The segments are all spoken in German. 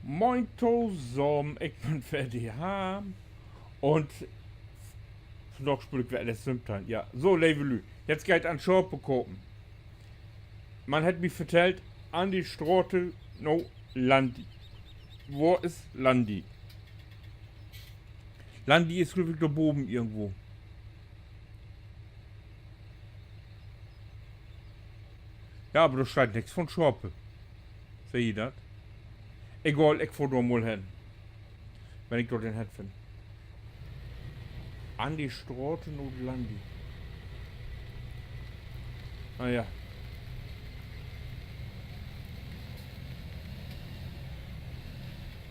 Moin zusammen, ich bin fertig und noch spüre ich alles Symptom. Ja, so, Levelü. Jetzt geht an Shop bekommen. Man hat mich vertellt, an die Straße no Landi. Wo ist Landi? Landi ist glaube ich da oben irgendwo. Ja, aber da steht nichts von Schorpe. Seht ihr das? Egal, ich fahr da mal hin. Wenn ich dort den Head finde. An die Straße no Landi. Ah ja.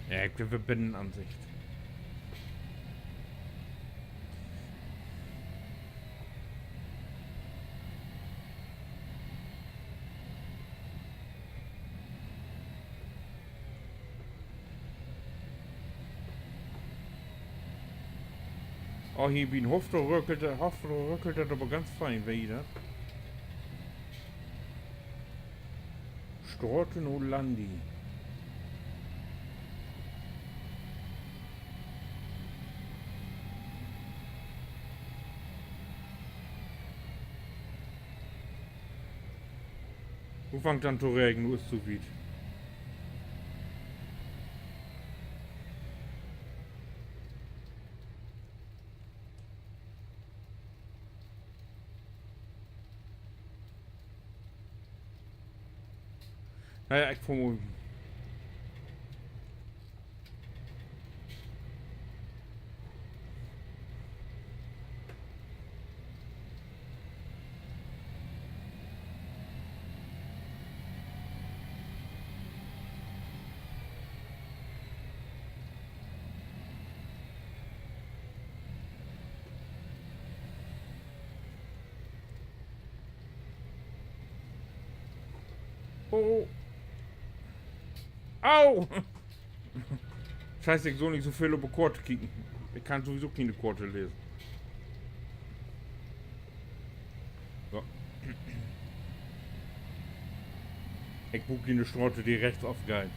Ja, ich bin Binnenansicht. Oh, hier bin Hofter rückelt das aber ganz fein, wieder. Straßen und Landi. Wo fängt an zu regnen? Wo ist zu weit? Naja, ich fahr mal. Oh. Au! Scheiße, ich soll nicht so viel über Korte kicken. Ich kann sowieso keine Korte lesen. So. Ich buche eine Straße, die rechts aufgeht.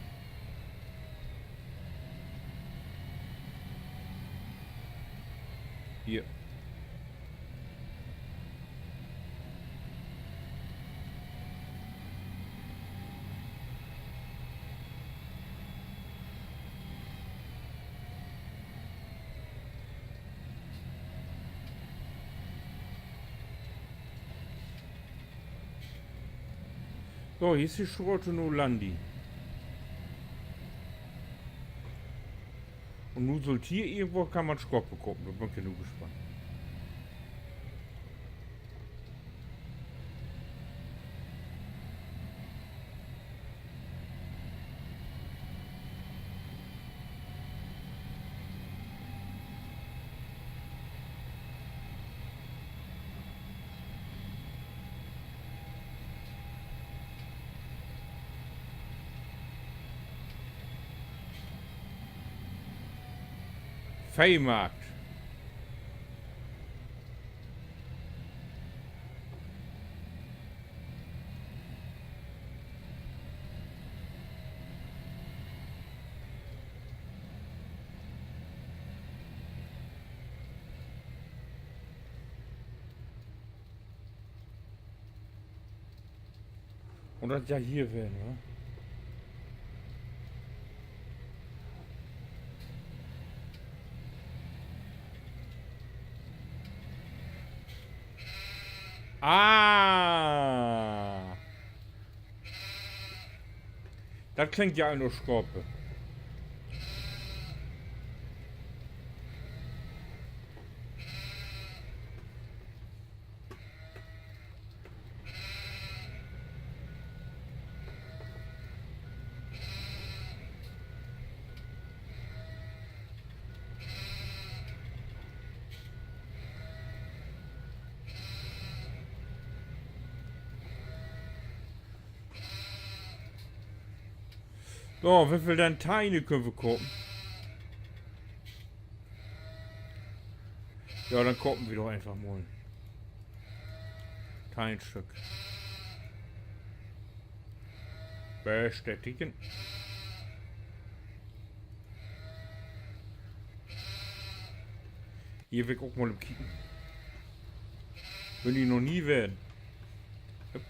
Hier. So, hier ist die Straße no Landi. Und nun sollt hier irgendwo kann man Skop bekommen. Da bin ich genug gespannt. Feymarkt. Und das ja hier werden, wa? Ah! Das klingt ja eine Skorpe. So, wie viel denn Teile können wir gucken? Ja, dann gucken wir doch einfach mal. Teilstück. Bestätigen. Hier weg auch mal im Kicken. Will ich noch nie werden. Ups.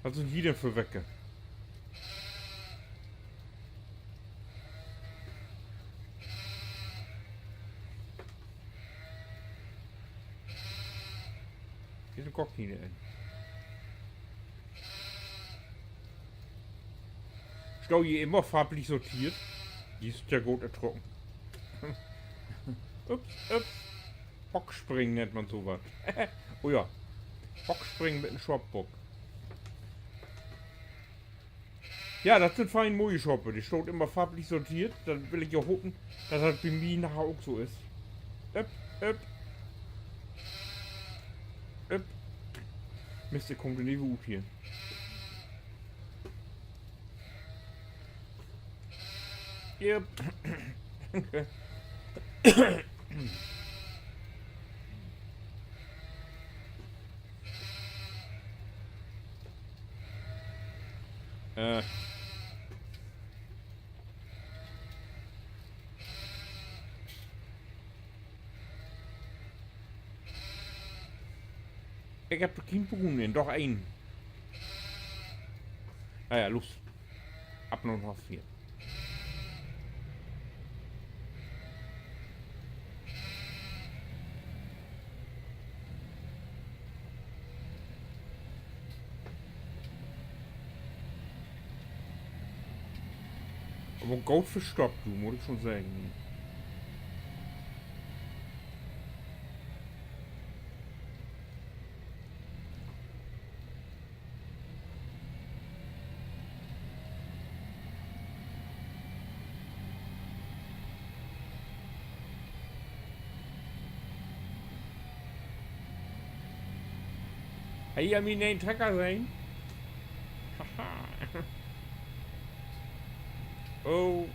Was sind die denn für Wecke? Hier ist eine Cockine. Stau hier immer farblich sortiert. Die ist ja gut ertrocken. Ups, ups. Bockspringen nennt man sowas. Oh ja. Bockspringen mit einem Shopbock. Ja, das sind feine Moji-Shoppe. Die steht immer farblich sortiert. Dann will ich ja hoffen, dass das bei mir nachher auch so ist. Upp, upp. Upp. Mist, der kommt in die Wut hier. Yep. Ich hab keinen Brunnen, doch einen. Naja, los. Ab noch 4. Aber Goldfisch stoppt, du, muss ich schon sagen. Hey, ja, mir einen Trecker sein. Haha. Oh.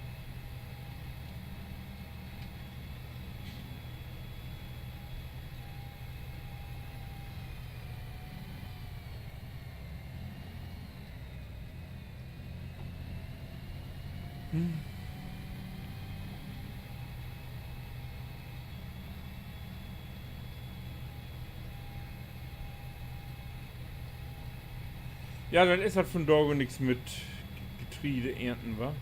Ja, dann ist halt von Dorgo nichts mit Getreide ernten, wa?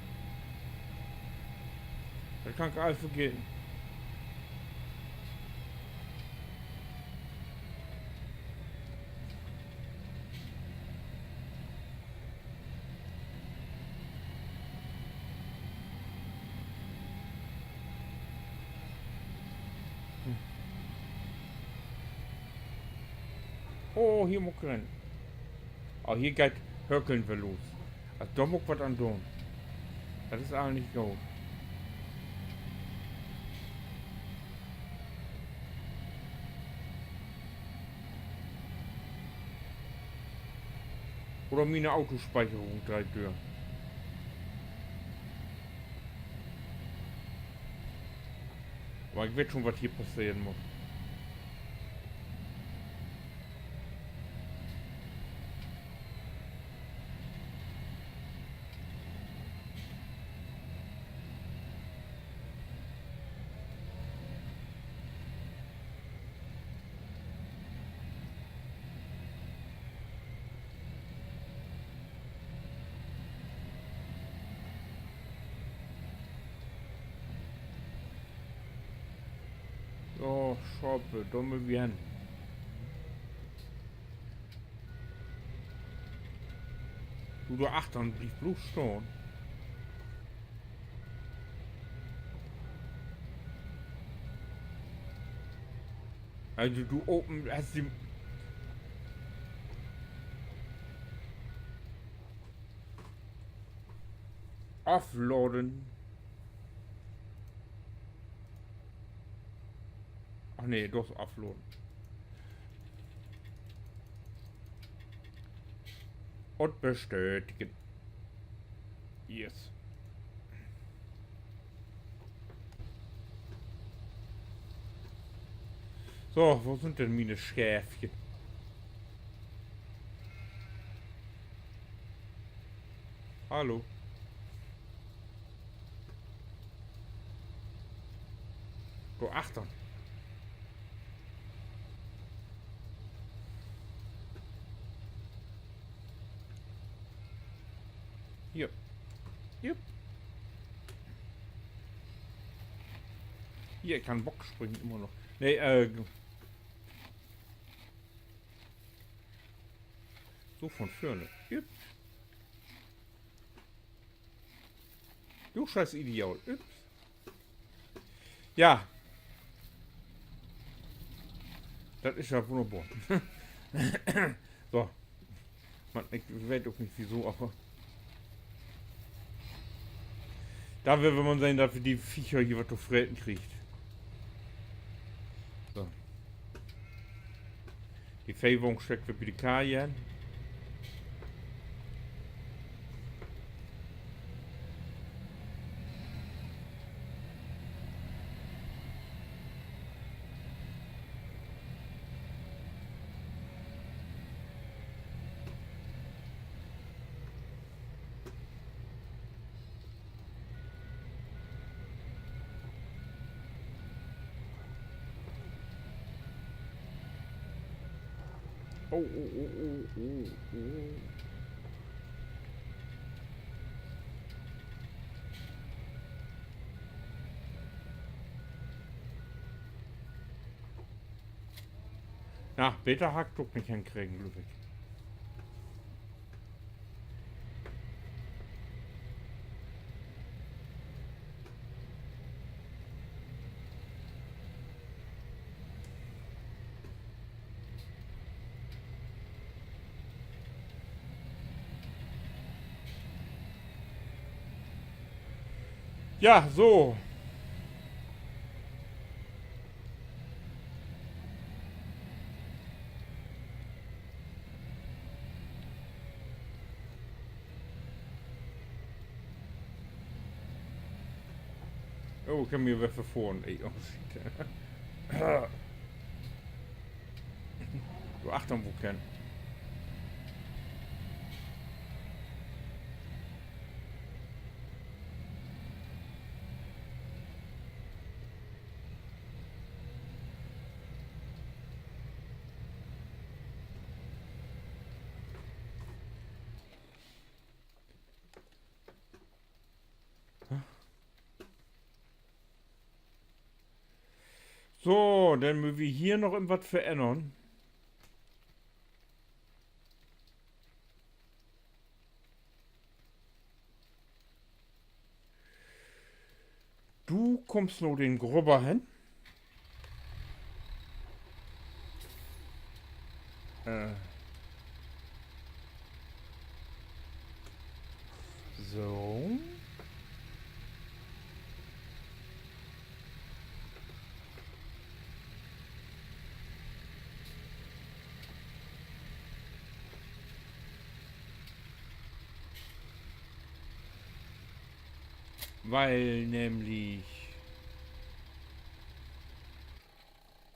Das kann ich alles vergessen. Oh, hier muss rein. Oh, hier geht Höckeln wir los. Also da muss was an tun. Das ist eigentlich gut. Oder meine Autospeicherung 3 Tür. Aber ich weiß schon, was hier passieren muss. Oh, Schoppe, dumme Wien. Du Achtern, blieb bloß stehen. Also du oben hast die... Offloaden. Ach nee, doch offloaden. Und bestätigen. Yes. So, wo sind denn meine Schäfchen? Hallo. Du Achtung. Hier. Hier. Hier, ich kann Bock springen immer noch. Nee, so von vorne. Hier. Du scheiß Idiot. Ups. Ja. Das ist ja wunderbar. So. Man, ich weiß auch nicht wieso, aber. Da will man sein, dass die Viecher hier was zu fressen kriegt. So. Die Fähigung steckt für Pelikanien. Oh, oh, oh, oh, oh, oh. Na, Beta Hack doch nicht hinkriegen, Ludwig. Ja, so. Oh, ik heb me weer even voor. Nee, oh shit. Du Achtung, wo kennen. So, dann müssen wir hier noch irgendwas verändern. Du kommst noch den Grubber hin. So. Weil nämlich,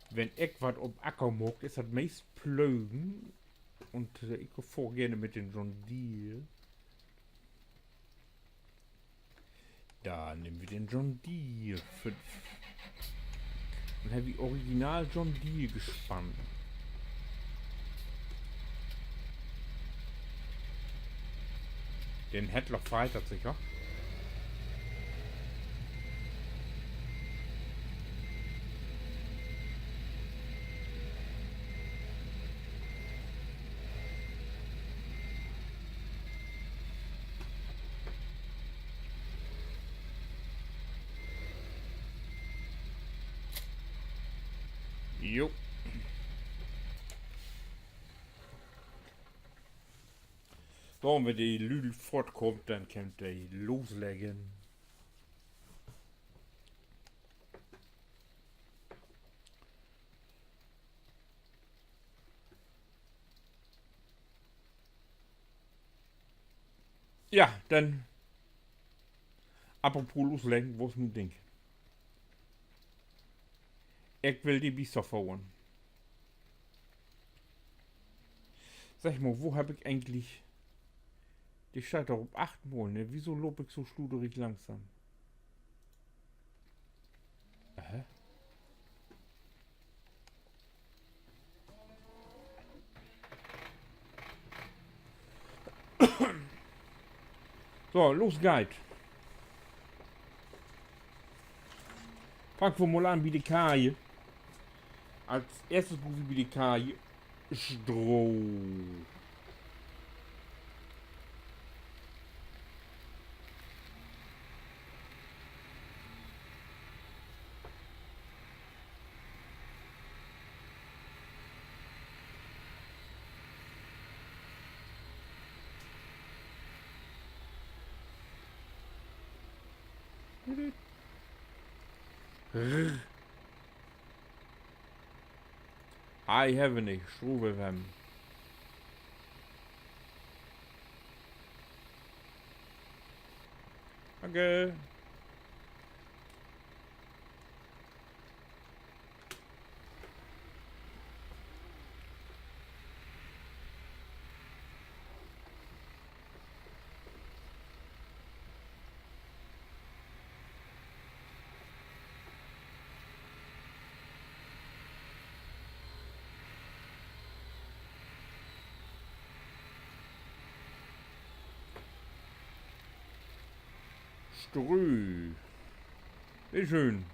wenn ich was auf Acker mag, ist das meist Plögen. Und ich fahre gerne mit den John Deere. Da nehmen wir den John Deere 5. Und habe ich original John Deere gespannt. Den Headlock verheitert sicher. Jo. So, und wenn die Lüdel fortkommt, dann könnt ihr loslegen. Ja, dann. Apropos loslegen, wo ist mein Ding? Ich will die Biester verhauen. Sag mal, wo habe ich eigentlich Die steigt doch um 8 Mal, ne? Wieso lob ich so schluderig langsam? Hä? So, los geht's. Fangen wir mal an wie die Kaje. Als erstes Buch wie die Kaje. Stroh. I have nicht. Stroh will haben. Danke. Strö. Sehr schön.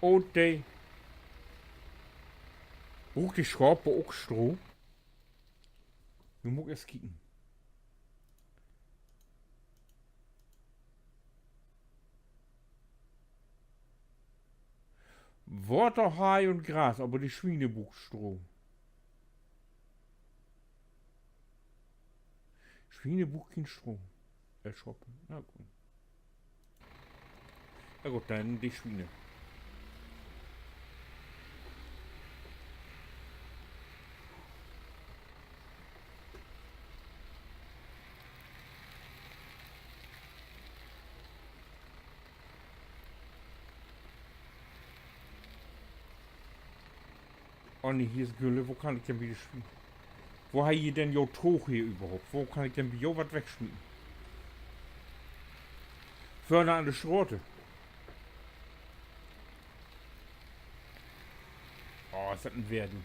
Und die. Braucht die Schraube auch Stroh? Wir müssen erst kicken. Water, Hai und Gras, aber die Schweine braucht Stroh. Schweine braucht kein Stroh. Schraube. Na gut. Na gut, dann die Schweine. Oh ne, hier ist Gülle. Wo kann ich denn wieder schmieden? Wo habe ich denn jo Troch hier überhaupt? Wo kann ich denn jo was wegschmieden? Förder an der Schrote. Oh, ist das ein Werden.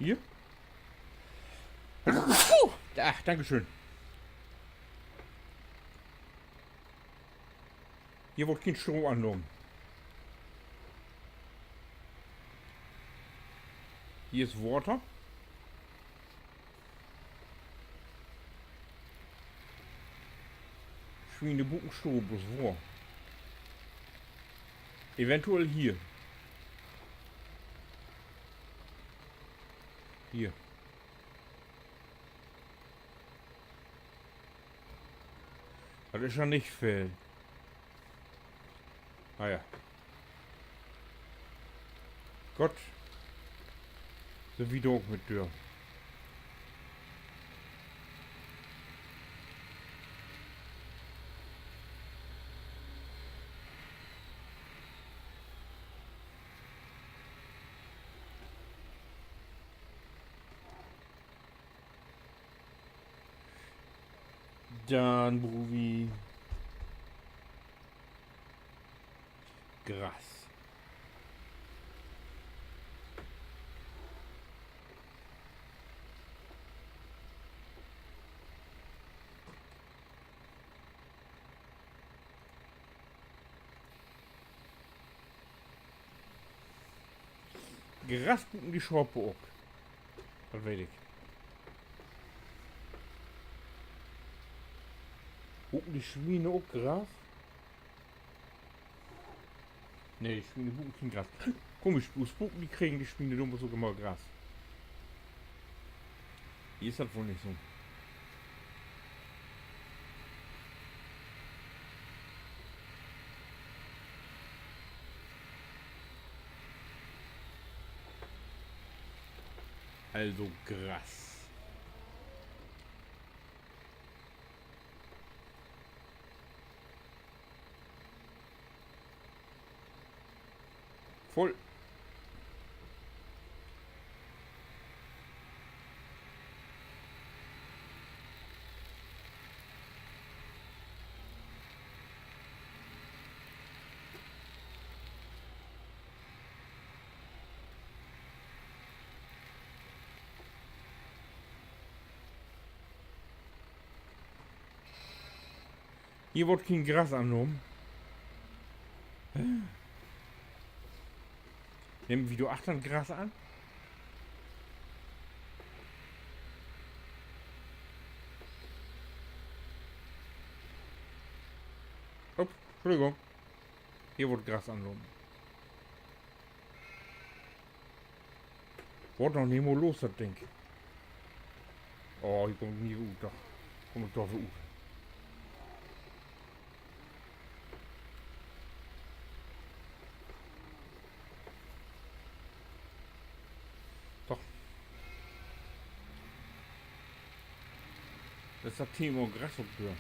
Hier? Ach, dankeschön. Hier wird kein Stroh angenommen. Hier ist Water. Schweine buchen Stroh, bloß wo? Eventuell hier. Hier. Das ist ja nicht viel. Ah ja. Gott. So wie du auch mit dir. Dann Bruvi. Gras. Gras gucken die Schraube auch. Das weiß ich. Gucken die Schweine auch Gras? Ne, die Schweine gucken kein Gras. Komisch, Spuken, die kriegen die Schweine dummer sogar mal Gras. Hier ist das wohl nicht so. Also Gras. Voll. Hier wird kein Gras angenommen. Nehmen Video 8 an Gras an? Oh, Entschuldigung. Hier wird Gras angenommen. Wurde noch nicht mal los, das Ding. Oh, hier kommt nie gut. Da kommt doch so gut. Doch. Das ist das Thema Gras und Dürr.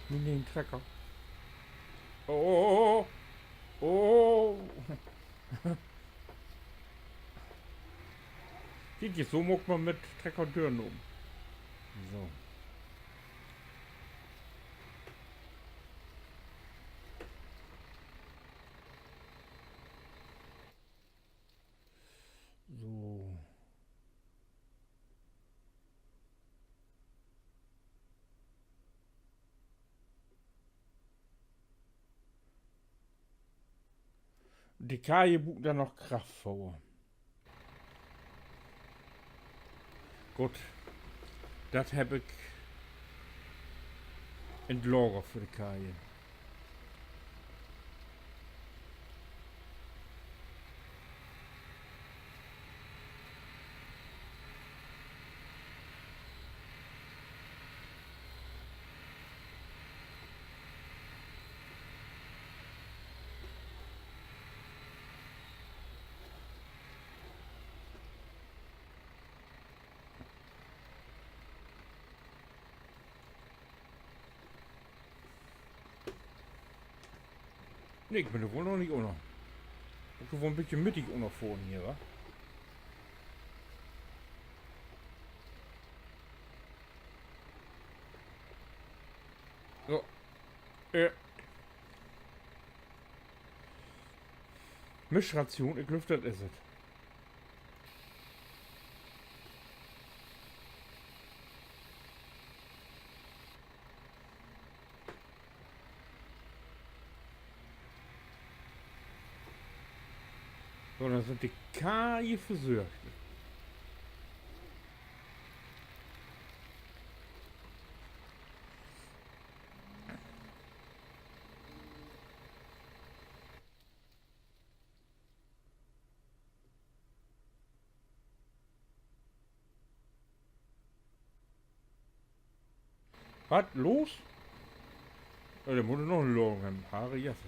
Mit dem Trecker. Oh, oh, oh. Geht jetzt, so muckt man mit Trecker und Dürren um. So. So. Die Kaje bucht dann noch Kraft vor. Gut. Das habe ich entlagert für die Kaje. Nee, ich bin da wohl noch nicht ohne. Ich bin wohl ein bisschen mittig ohne vorne hier, wa? So. Mischration, ich lüfte das ist es. So, dann sind die Kaje versorgt. Was? Los? Ja, der muss noch einen Logen haben. Haare Jasses.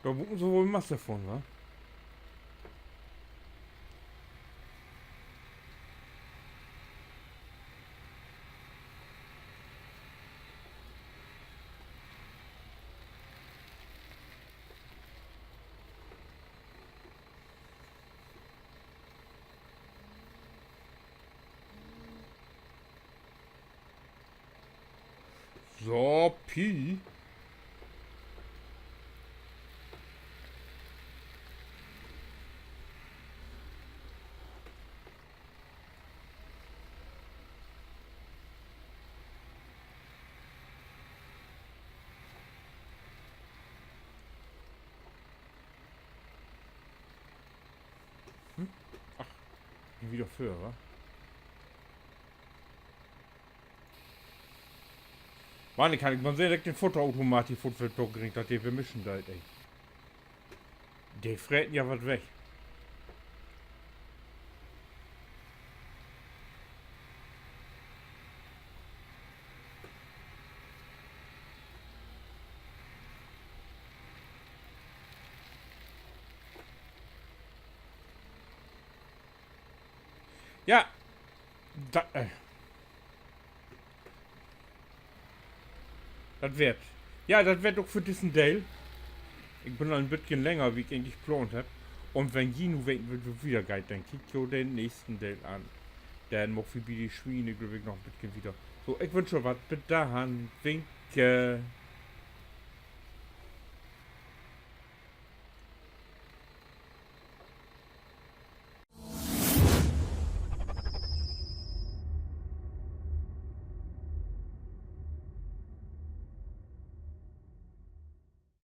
Da buchen sie wohl Masse von, wa? So, Pi. schon wieder für, wa? Mann, kann ich mal sehen, dass den Futterautomat die Futterfeld gekriegt hat, die wir mischen da, ey. Die fräten ja was weg. Ja, das wird. Ja, das wird doch für diesen Dale. Ich bin ein bisschen länger, wie ich eigentlich geplant habe. Und wenn Gino wieder geht, dann kickt jo den nächsten Dale an. Dann macht wie die Schweine, glaube ich, noch ein bisschen wieder. So, ich wünsche was. Bis dahin. Winke.